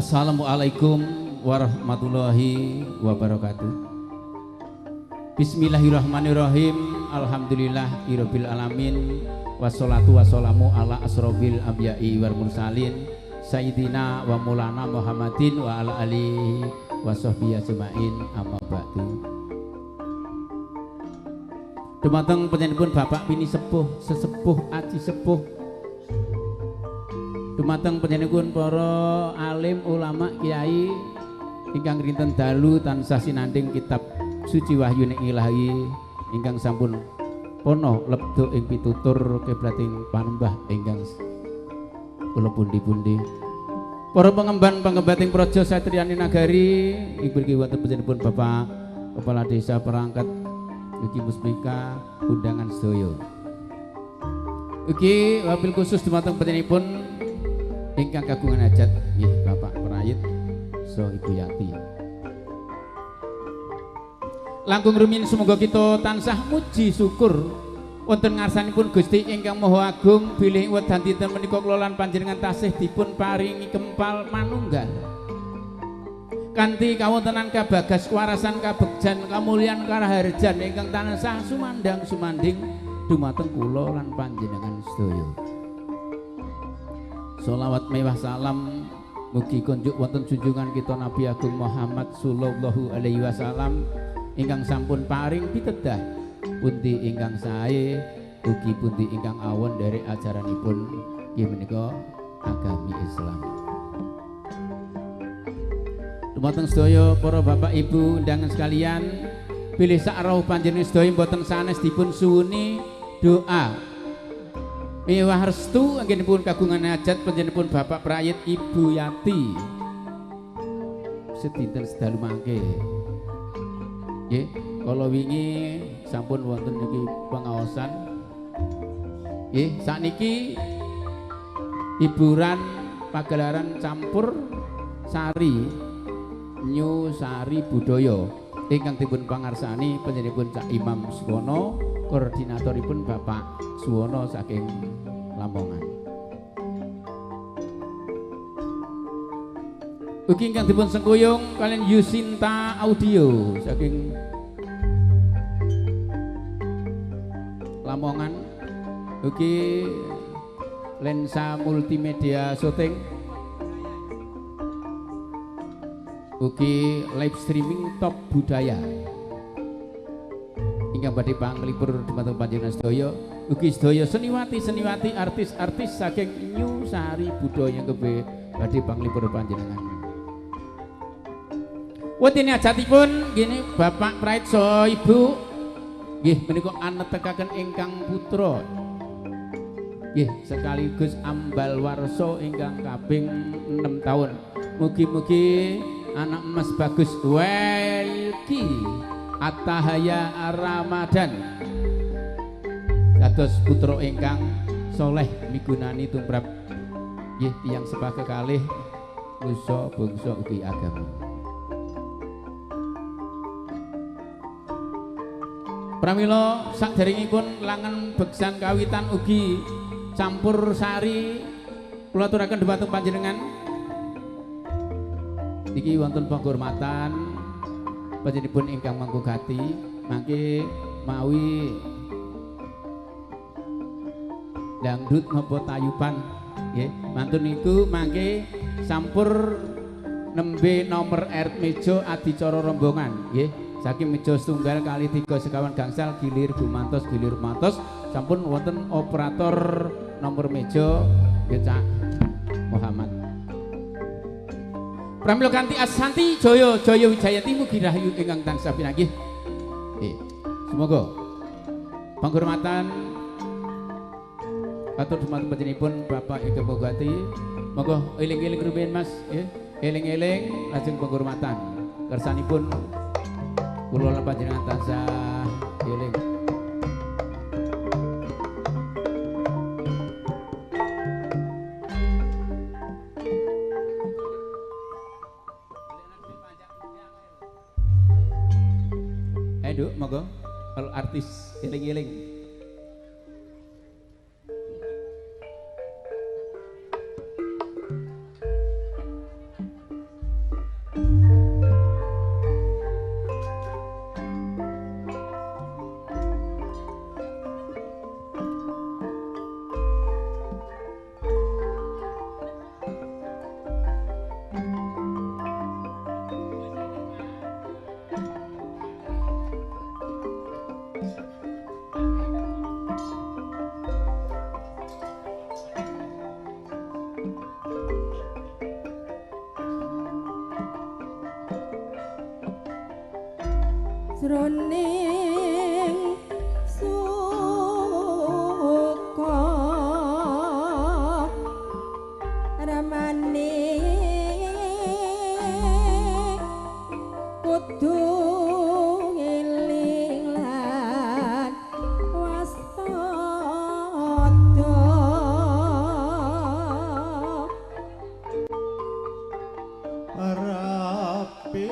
Assalamualaikum warahmatullahi wabarakatuh. Bismillahirrahmanirrahim. Alhamdulillahirabbil alamin. Wassalatu wassalamu ala asrofil anbiya'i wal mursalin sayyidina wa maulana Muhammadin wa ala alihi wa sahbihi ajmain, amma ba'du. Dumateng panjenenganipun Bapak Pini Sepuh, sesepuh aji sepuh, dumateng panjenenganipun para alim ulama kiai ingkang rinten dalu tansah sinanding kitab suci wahyuning ilahi ingkang sampun pono lebdo ing pitutur kiblating panembah ingkang kula pundi-pundi. Para pengemban-pengembating praja satriyani nagari inggih wonten panjenenganipun Bapak Kepala Desa Perangkat Ugi Musbika undangan sedaya. Ugi wabil khusus dumateng panjenenganipun ingkang kagungan hajat nggih Bapak Prayit saha Ibu Yati. Langkung rumiyin semoga kita tansah muji syukur wonten ngarsanipun Gusti ingkang Maha Agung bilih wedan dinten menika kula lan panjenengan tasih dipun paringi kempal manunggal kanthi kawontenan kabagas warasan kabegjan kamulyan karaharjan ingkang tansah sumandang sumanding dumateng kula lan panjenengan sedaya. Sholawat mewah salam mugi konjuk wonten junjungan kita Nabi Agung Muhammad sallallahu alaihi wasallam ingkang sampun paring pitedah pundi ingkang sae ugi pundi ingkang awon dari ajaranipun inggih menika agami Islam. Dumateng sedaya para bapak ibu undangan sekalian, bilih sakrawuh panjenengan sedaya mboten sanes dipun suwuni doa mewah restu anggenipun kagungan hajat panjenenganipun Bapak Prayit Ibu Yati sedinten sedalu mangke. Nggih, kala wingi sampun wonten niki pengaosan. Nggih, sakniki hiburan pagelaran campur sari New Sari Budaya ingkang dipun pangarsani panjenenganipun Cak Imam Suwono, koordinatoripun Bapak Suwono saking Lamongan. Ugi ingkang dipun sengkuyung kalian Yusinta Audio saking Lamongan. Ugi Lensa Multimedia Shooting. Ugi live streaming Top Budaya. Ingkang badhe panglipur dumateng panjenengan sedaya. Ugi sedaya seniwati-seniwati artis-artis saking New Sari Budaya kebe badhe panglipur panjenengan. Wonten hajatipun gini Bapak Prayit saha Ibu nggih menika anetekaken ingkang putra nggih sekaligus ambal warsa ingkang kaping 6 tahun. Mugi-mugi anak emas bagus Welki Atahaya Ramadan kados putra ingkang soleh migunani tumrap nggih tiyang sepah kekalih nusa bangsa ugi agama. Pramila saderengipun langan beksan kawitan ugi campur sari kula aturaken dhumateng panjenengan niki wonten penghormatan panjenenganipun ingkang manggugati mangke mawi dangdut napa tayuban nggih mantun niku mangke sampur nembe nomor meja adicara rombongan nggih saking meja setunggal kali 3 sekawan gangsal gilir gumantos sampun wonten operator nomor meja Cak Muhammad. Pramila kanthi asanti Jaya Jaya Wijayati mugi rahayu ingkang tansah pinanggih. Semoga penghormatan atur dumateng panjenenganipun Bapak Ika Bogati. Monggo eling-eling rumiyin Mas, nggih. Eling-eling lajeng penghormatan. Kersanipun kula lan panjenengan tansah eling. Ayo, monggo. Kalau artis eling-eling. Jroning suka ramane kudu eling lan waspada rapi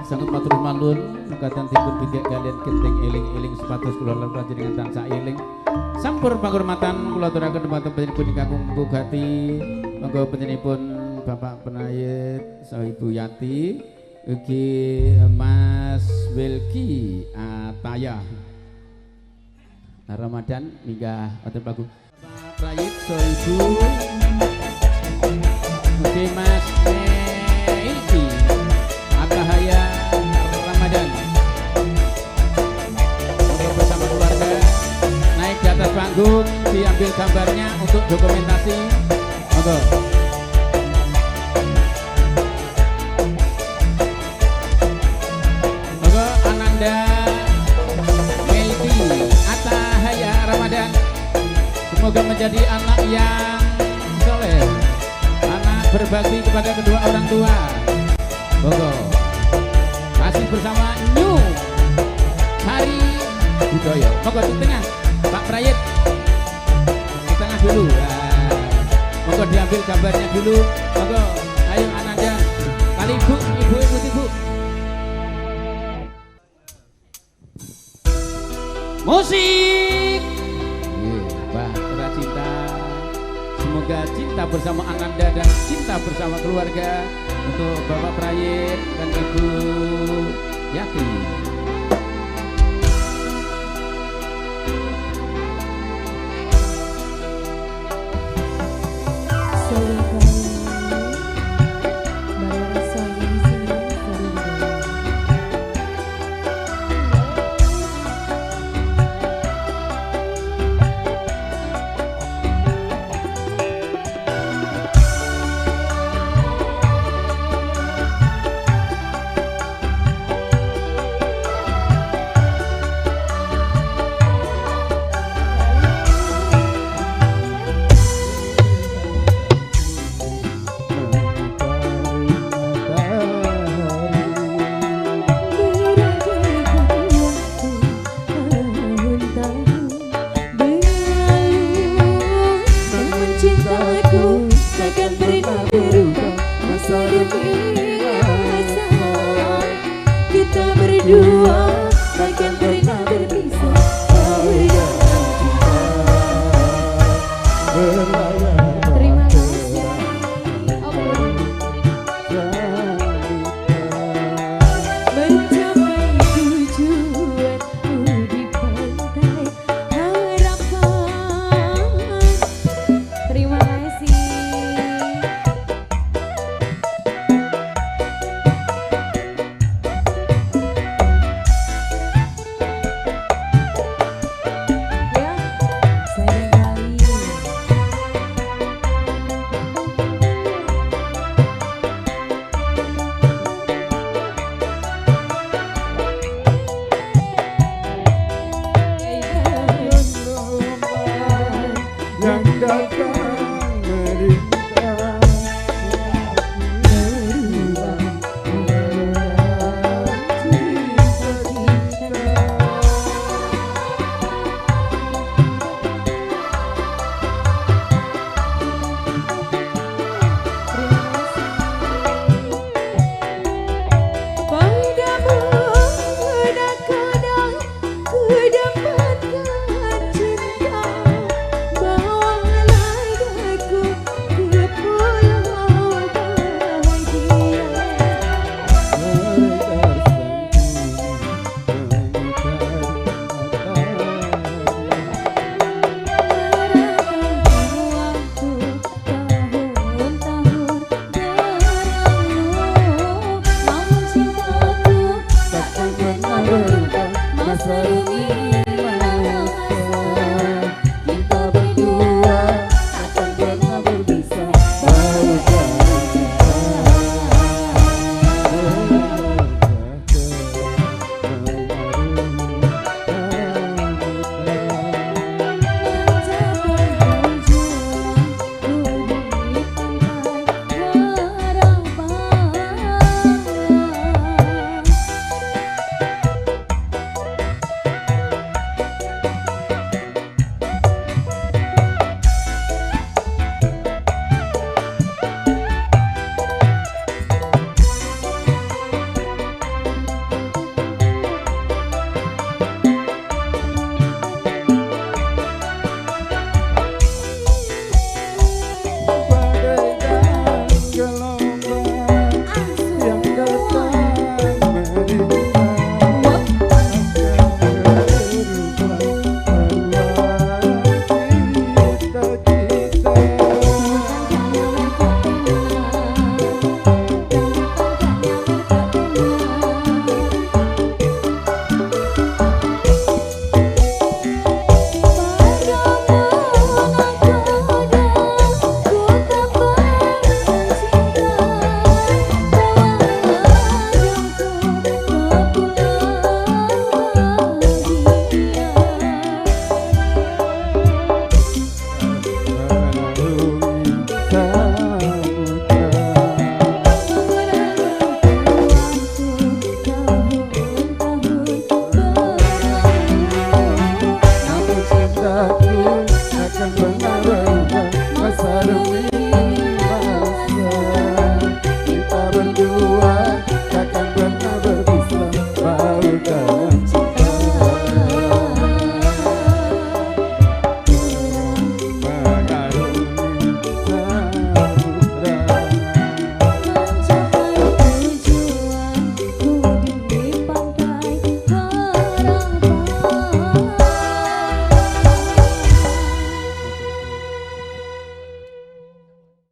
sangat matur nuwun mekaten dipun bidhek kalian genting eling-eling supados kula lan panjenengan tansah eling. Sampur penghormatan kula aturaken dhumateng panjenengan kakung Bugati. Monggo panjenenganipun Bapak Penayit saha Ibu Yati ugi Mas Wilki Ataya. Ramadan minggah wonten Pak Penayit saha Ibu ugi Mas Wilki Ataya Ramadan. Untuk bersama keluarga naik di atas panggung, diambil gambarnya untuk dokumentasi. Monggo. Monggo Ananda Melki Atahaya Ramadan. Semoga menjadi anak yang soleh, anak berbakti kepada kedua orang tua. Monggo. Masih bersama New budaya. Monggo di tengah, Pak Prayit. Di tengah dulu. Nah, monggo diambil gambarnya dulu. Monggo, ayo Ananda. Kali ibu ikut ibu. Musik. Mbah Cinta. Semoga cinta bersama Ananda dan cinta bersama keluarga untuk Bapak Prayit dan Ibu Yati. Kita berdua takkan pernah berpisah. Terima kasih. Mencapai tujuanku di pantai harapan. Terima kasih. Yang datang merintah Padamu kadang-kadang ku dapatkan cinta. Bawalah aku ke pulau bahagia. Waktu tahun-tahun berlalu, namun cintaku takkan pernah berubah. Masa ini